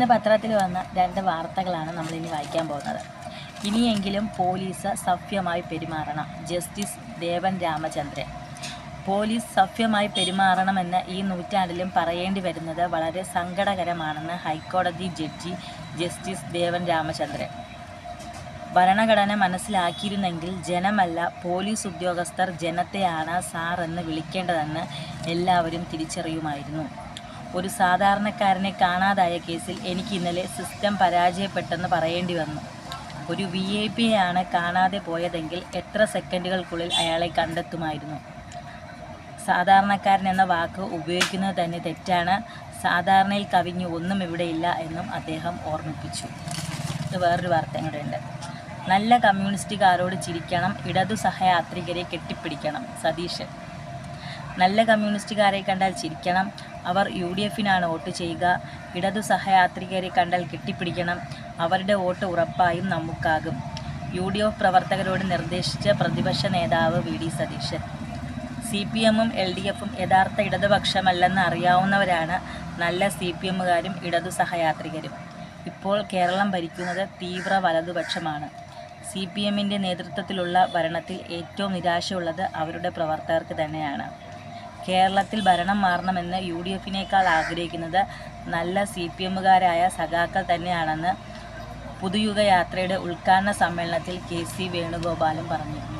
ഇന്ന് പത്രത്തിൽ വന്ന 2 വാർത്തകളാണ് നമ്മളിനി വായിക്കാൻ പോകുന്നത്. ഇനിയെങ്കിലും പോലീസ് സഭ്യമായി പെരുമാറണം. ജസ്റ്റിസ് ദേവൻ രാമചന്ദ്രൻ. പോലീസ് സഭ്യമായി പെരുമാറണമെന്ന് ഈ നൂറ്റാണ്ടിലും പറയേണ്ടി വരുന്നത് വളരെ സങ്കടകരമാണെന്ന് ഹൈക്കോടതി ജഡ്ജി ജസ്റ്റിസ് ദേവൻ രാമചന്ദ്രൻ. ഭരണഘടന മനസ്സിലാക്കിയിരുന്നെങ്കിൽ ജനമല്ല പോലീസ് ഉദ്യോഗസ്ഥർ ജനത്തെയാണ് സാർ എന്ന് വിളിക്കേണ്ടതെന്ന് എല്ലാവരും തിരിച്ചറിയുമായിരുന്നു. ഒരു സാധാരണക്കാരനെ കാണാതായ കേസിൽ എനിക്ക് ഇന്നലെ സിസ്റ്റം പരാജയപ്പെട്ടെന്ന് പറയേണ്ടി വന്നു. ഒരു VIP-യെയാണ് കാണാതെ പോയതെങ്കിൽ എത്ര സെക്കൻഡുകൾക്കുള്ളിൽ അയാളെ കണ്ടെത്തുമായിരുന്നു. സാധാരണക്കാരൻ എന്ന വാക്ക് ഉപയോഗിക്കുന്നത് തന്നെ തെറ്റാണ്. സാധാരണയിൽ കവിഞ്ഞ് ഒന്നും ഇവിടെയില്ല എന്നും അദ്ദേഹം ഓർമ്മിപ്പിച്ചു. ഇത് വേറൊരു വാർത്ത കൂടെയുണ്ട്. നല്ല കമ്മ്യൂണിസ്റ്റുകാരോട് ചിരിക്കണം, ഇടതു സഹയാത്രികരെ കെട്ടിപ്പിടിക്കണം. സതീശൻ. നല്ല കമ്മ്യൂണിസ്റ്റുകാരെ കണ്ടാൽ ചിരിക്കണം, അവർ UDF-നാണ് വോട്ട് ചെയ്യുക. ഇടതു സഹയാത്രികരെ കണ്ടാൽ കെട്ടിപ്പിടിക്കണം, അവരുടെ വോട്ട് ഉറപ്പായും നമുക്കാകും. UDF പ്രവർത്തകരോട് നിർദ്ദേശിച്ച പ്രതിപക്ഷ നേതാവ് VD സതീശൻ. CPM-ഉം LDF-ഉം യഥാർത്ഥ ഇടതുപക്ഷമല്ലെന്ന് അറിയാവുന്നവരാണ് നല്ല CPM-കാരും ഇടതു സഹയാത്രികരും. ഇപ്പോൾ കേരളം ഭരിക്കുന്നത് തീവ്ര വലതുപക്ഷമാണ്. CPM-ൻ്റെ നേതൃത്വത്തിലുള്ള ഭരണത്തിൽ ഏറ്റവും നിരാശയുള്ളത് അവരുടെ പ്രവർത്തകർക്ക് തന്നെയാണ്. കേരളത്തിൽ ഭരണം മാറണമെന്ന് UDF-നേക്കാൾ ആഗ്രഹിക്കുന്നത് നല്ല CPM-കാരായ സഖാക്കൾ തന്നെയാണെന്ന് പുതുയുഗ യാത്രയുടെ ഉദ്ഘാടന സമ്മേളനത്തിൽ KC വേണുഗോപാലും പറഞ്ഞിരുന്നു.